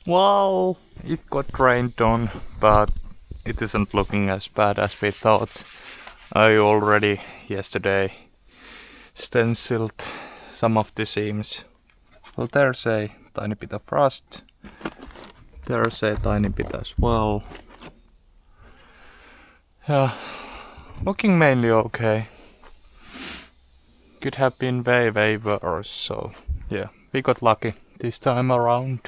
Well, it got rained on, but it isn't looking as bad as we thought. I already yesterday stenciled some of the seams. Well, there's a tiny bit of rust. There's a tiny bit as well. Yeah, looking mainly okay. Could have been way worse, so yeah, we got lucky this time around.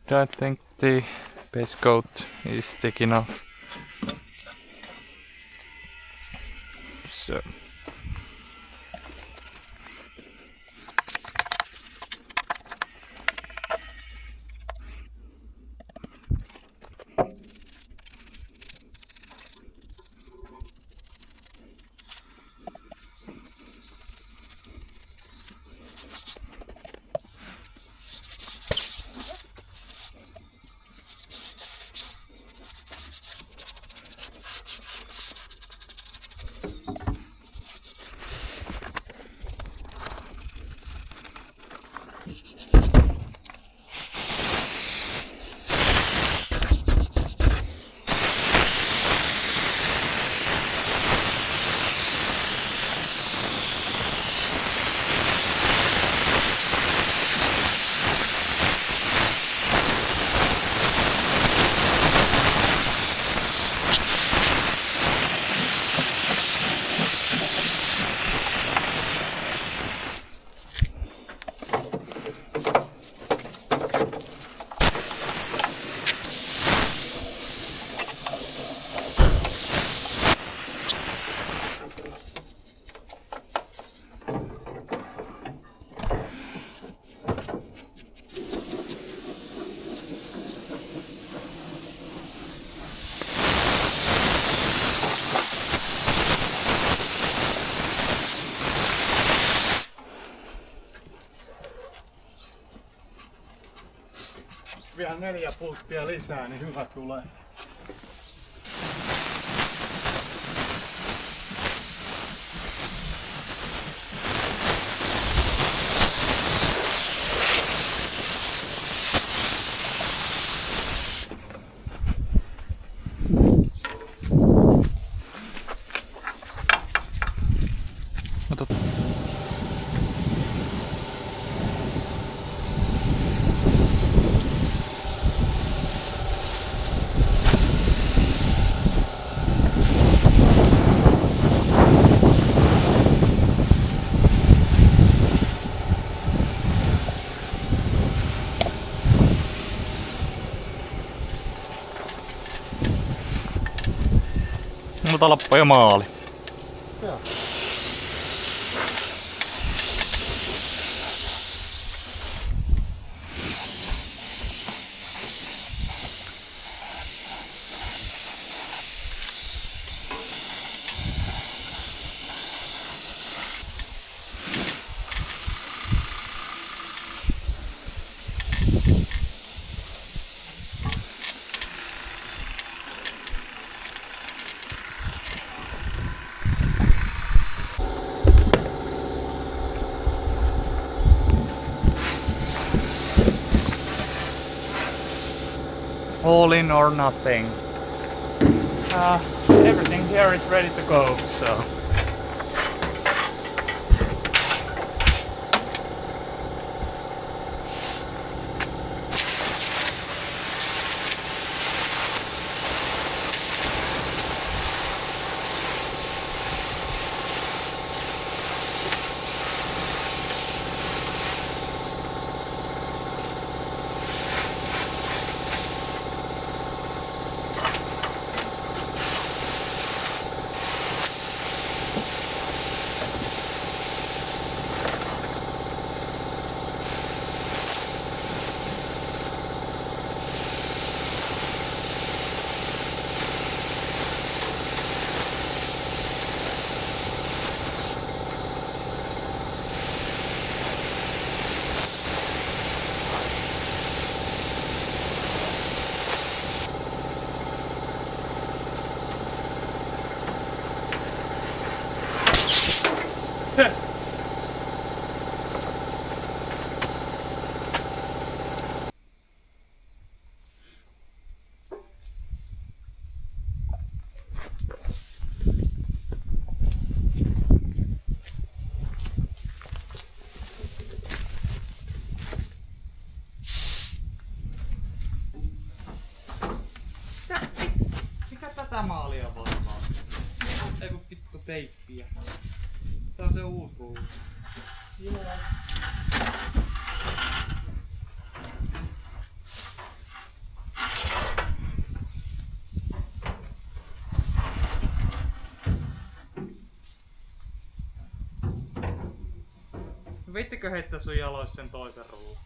I think the base coat is thick enough. So Vielä 4 pulttia lisää, niin hyvä tulee. Mutta loppu jo maali. Joo. All in or nothing. Everything here is ready to go, so. tätä maalia varmaan. Ei kun vittu teippiä. Tää on se uusi ruuvi. Joo. Veittekö heittää sun jaloissa sen toisen ruuvin?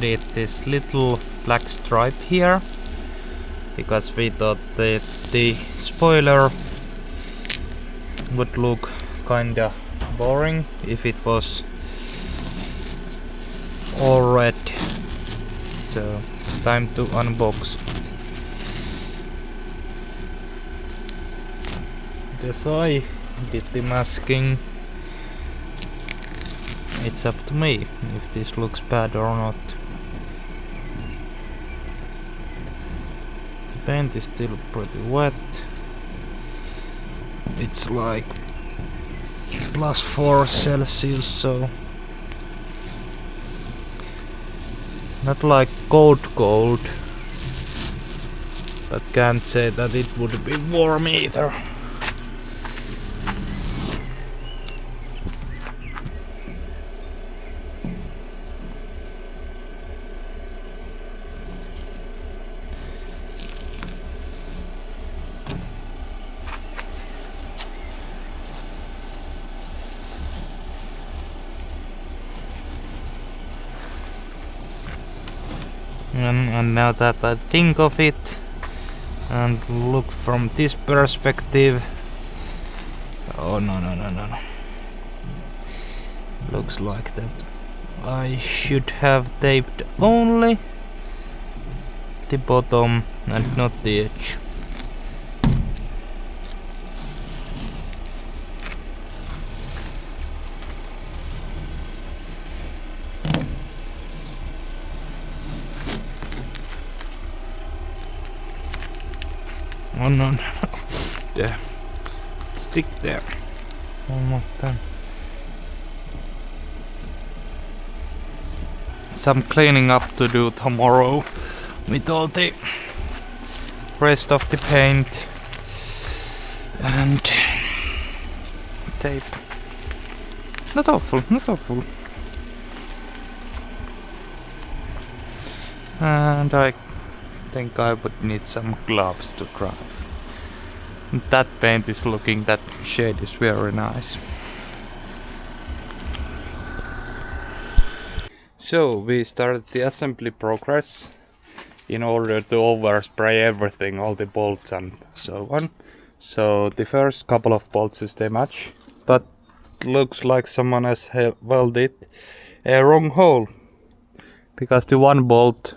added this little black stripe here because we thought that the spoiler would look kinda boring if it was all red. So time to unbox it. Yes, I did the masking. It's up to me if this looks bad or not. The paint is still pretty wet. It's like +4 Celsius, so not like cold, but can't say that it would be warm either. And now that I think of it and look from this perspective, oh no, looks like that I should have taped only the bottom and not the edge. Oh no, yeah, stick there. One more time. Some cleaning up to do tomorrow with all the rest of the paint and tape. Not awful. And I think I would need some gloves to drive. That paint is looking, that shade is very nice. So we started the assembly progress in order to overspray everything, all the bolts and so on. So the first couple of bolts is the match, but looks like someone has welded a wrong hole because the one bolt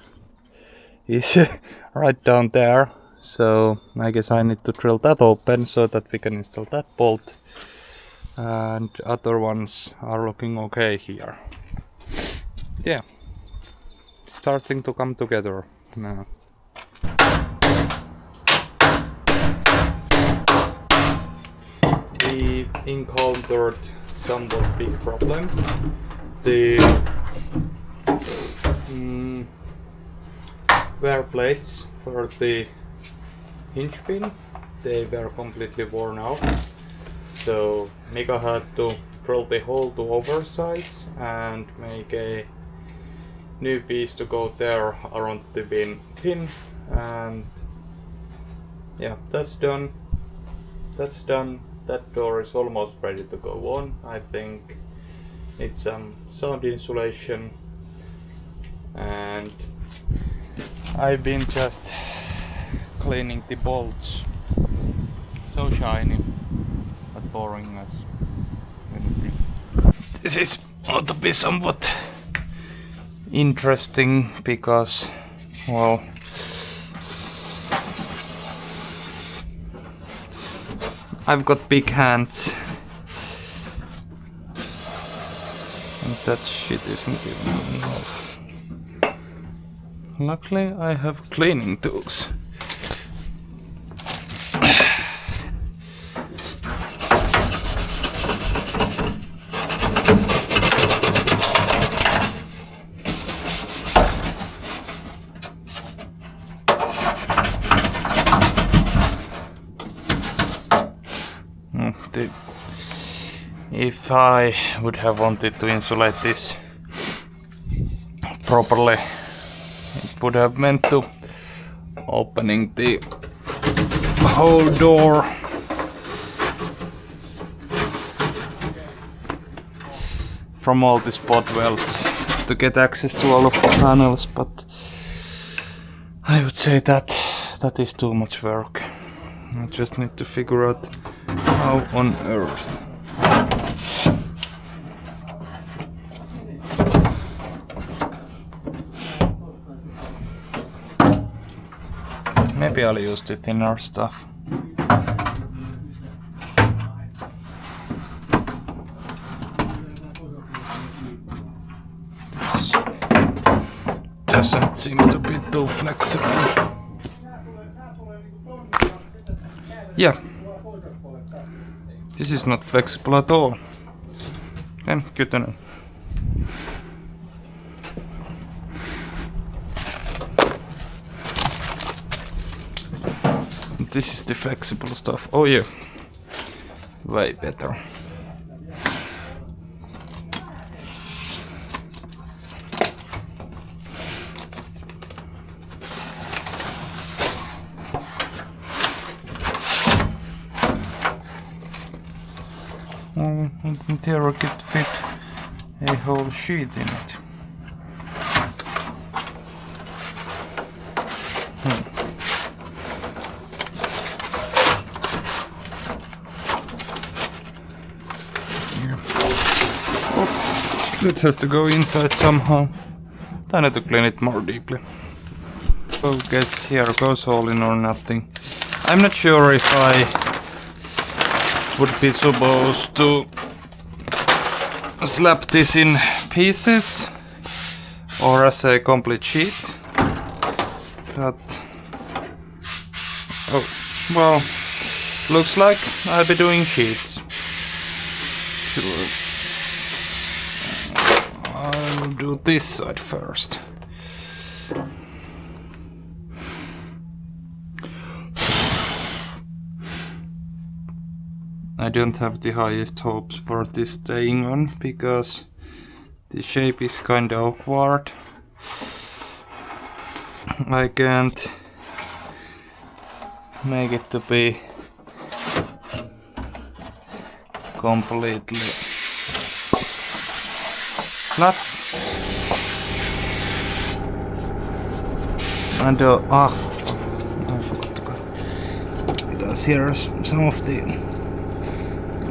is right down there. So I guess I need to drill that open so that we can install that bolt, and other ones are looking okay here. Yeah, starting to come together now. We encountered somewhat big problem. The wear plates for the hinge pin, they were completely worn out, so Mika had to drill the hole to oversize and make a new piece to go there around the pin, and yeah, that's done. That door is almost ready to go on. I think it's some sound insulation, and I've been just cleaning the bolts. So shiny, but boring as anything. This is ought to be somewhat interesting because, well, I've got big hands and that shit isn't even enough. Luckily I have cleaning tools. If I would have wanted to insulate this properly, it would have meant to opening the whole door from all the spot welds. to get access to all of the panels, but I would say that that is too much work. I just need to figure out how on earth. Maybe I'll use the thinner stuff. This doesn't seem to be too flexible. Yeah, this is not flexible at all. Okay, good to know. This is the flexible stuff. Oh yeah, way better. There I could fit a whole sheet in it. It has to go inside somehow. I need to clean it more deeply. So guess here goes all in or nothing. I'm not sure if I would be supposed to slap this in pieces or as a complete sheet. But oh well, looks like I'll be doing sheets. Sure. I'll do this side first. I don't have the highest hopes for this staying on because the shape is kind of awkward. I can't make it to be completely flat. And I forgot to cut. Because here is some of the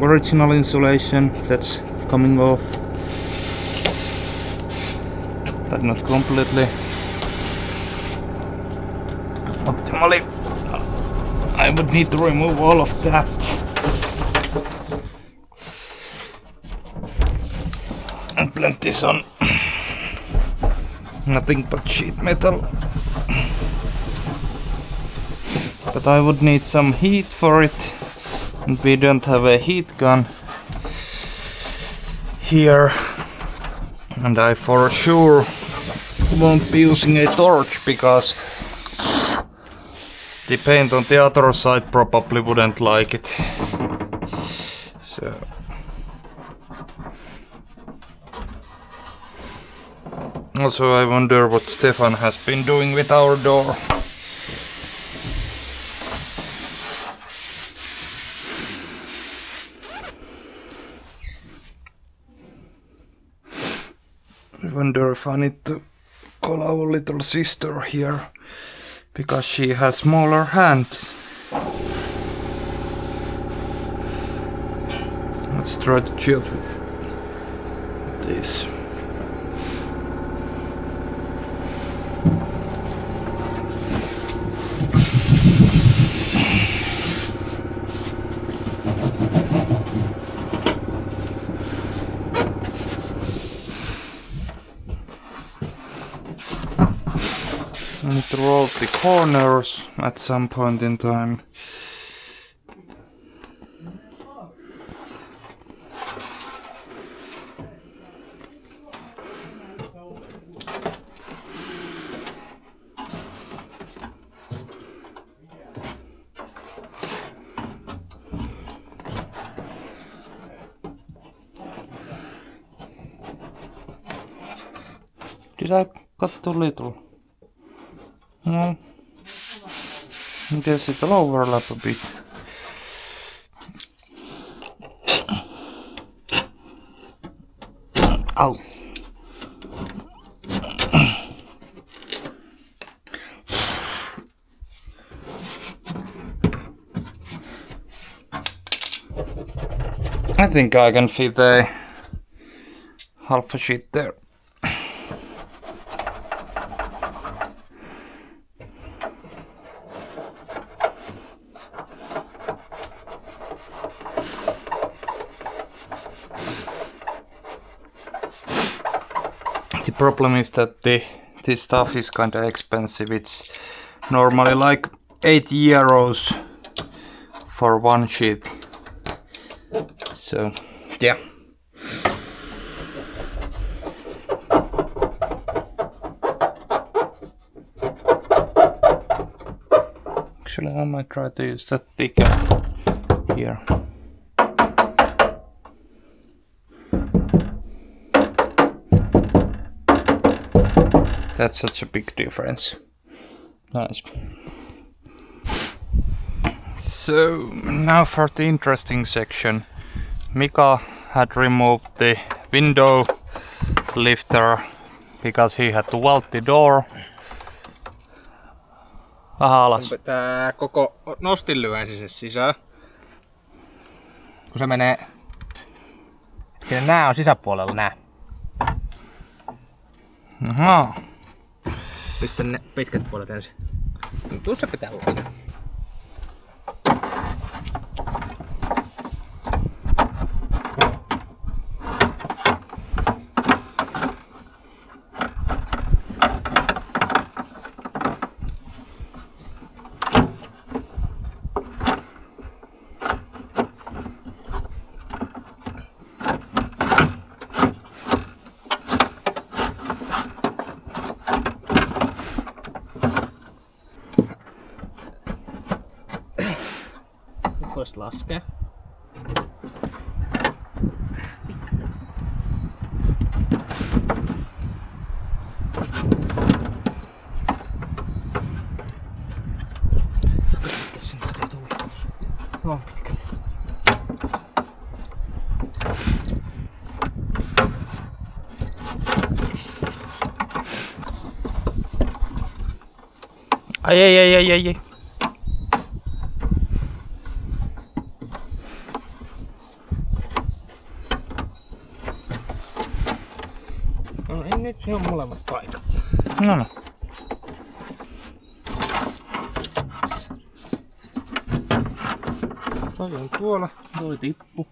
original insulation that's coming off, but not completely. Optimally, I would need to remove all of that. And blend this on nothing but sheet metal. But I would need some heat for it, and we don't have a heat gun here, and I for sure won't be using a torch because the paint on the other side probably wouldn't like it. So also I wonder what Stefan has been doing with our door. I wonder if I need to call our little sister here because she has smaller hands. Let's try to chill with this. I need to roll the corners at some point in time. Did I cut too little? No. I guess it'll overlap a bit. Ow. I think I can fit a half a sheet there. The problem is that this stuff is kind of expensive. It's normally like 8 euros for one sheet. So yeah. Actually, I might try to use that thicker here. That's such a big difference. Nice. So now for the interesting section. Mika had removed the window lifter because he had to weld the door. Aha, alas. Tää koko nostin lyönsi se sisään. Kun se menee... Nää on sisäpuolella nää. Aha. Pistä ne pitkät puolet ensin. Tuossa pitää olla. Voisit laskea. Mikäs sen täytyy tulla? No pitkälle. Ai. No niin, nyt se on molemmat paikat. No. Toi on tuolla, toi tippu.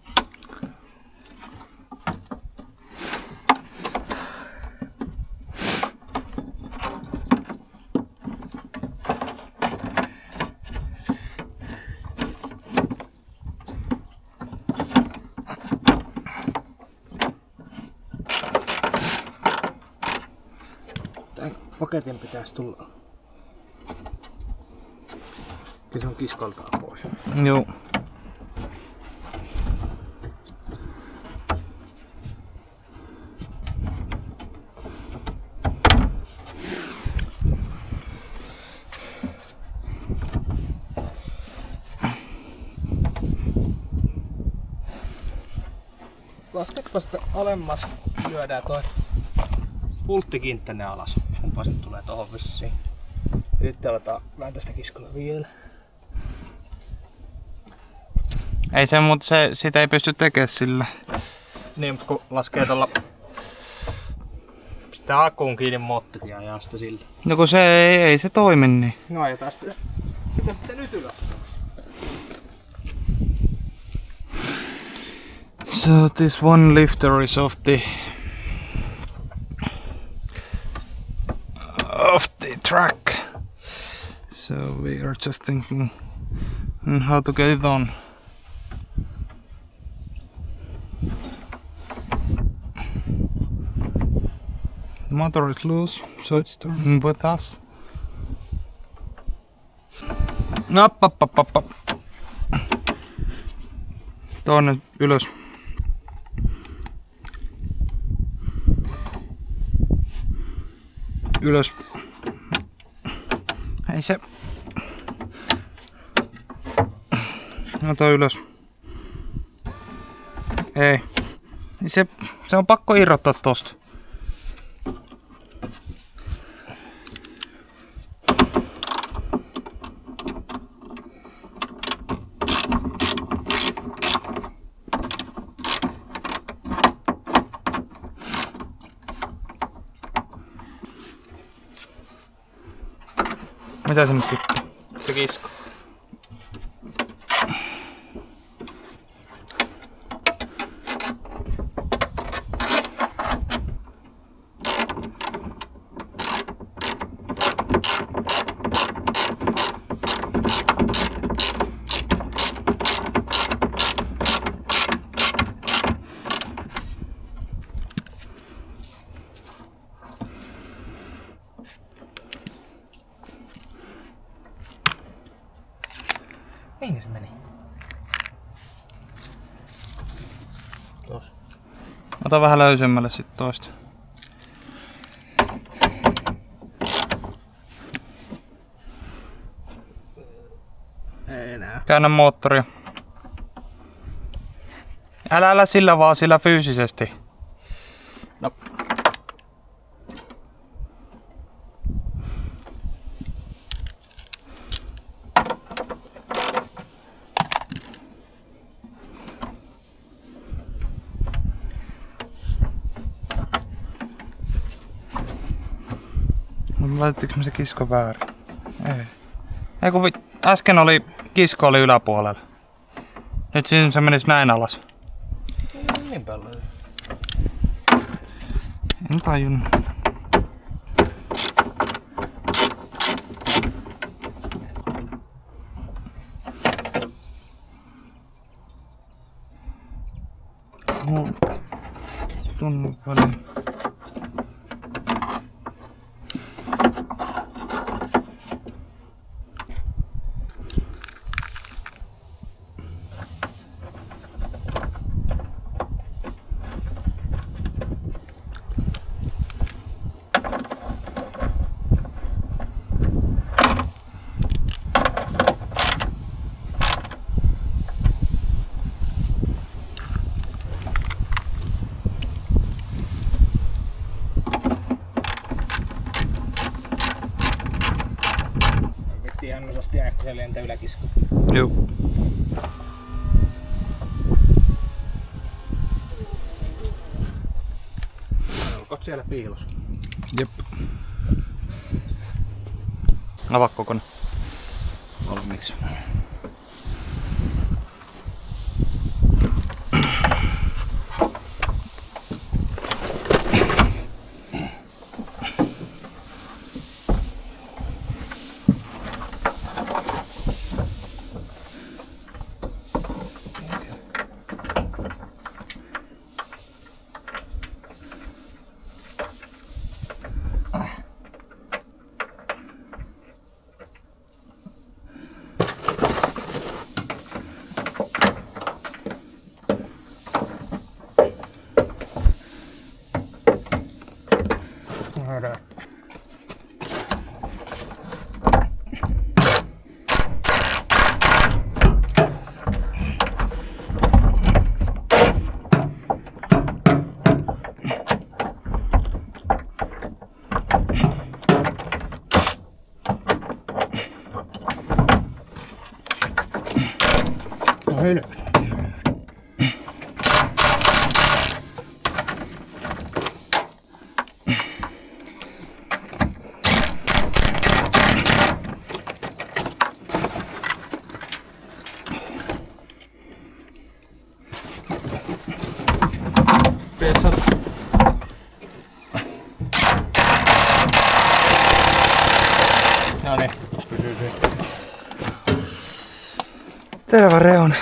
Tän paketin pitäisi tulla. Kyllä se on kiskoltaan pois. Joo. Lasketpa sitä alemmas, lyödään toi pulttikin tänne alas, kumpa se tulee tohon vissiin. Ja nyt aletaan vääntää sitä kiskolla vielä. Ei se, mutta sitä ei pysty tekemään sillä. Niin, mutta kun laskee tuolla... Pistää akkuun kiinni moottoria ja ajaa sitä sillä. No kun se ei se toimi niin. No ajetaan sitten. Mitä sitten nyt ylös? So this one lifter is off the track. So we are just thinking how to get it on. The motor is loose, so it's turning with us. Up. Toinen ylös. Ylös. Ei se. No toi ylös. Ei. Se on pakko irrottaa tosta. Mitä se nyt tippuu? Se kisko. Mihin se meni? Tuossa. Ota vähän löysemmälle sit toista. Ei enää. Käännä moottoria. Älä sillä vaan, sillä fyysisesti. No. Laitettiinko me se kisko väärin? Ei kun äsken oli kisko oli yläpuolella. Nyt siinä se menisi näin alas. Niin paljon. En tajunnut. Tunnu väliin. Ihan osasti äkkösen lentä yläkisko. Juu. Olkoot siellä piilossa? Jep. Avaa kokonaan. Valmiiksi. Nähdään. Hyvä. Pesat. No niin, pysyy se. Terävä reuna.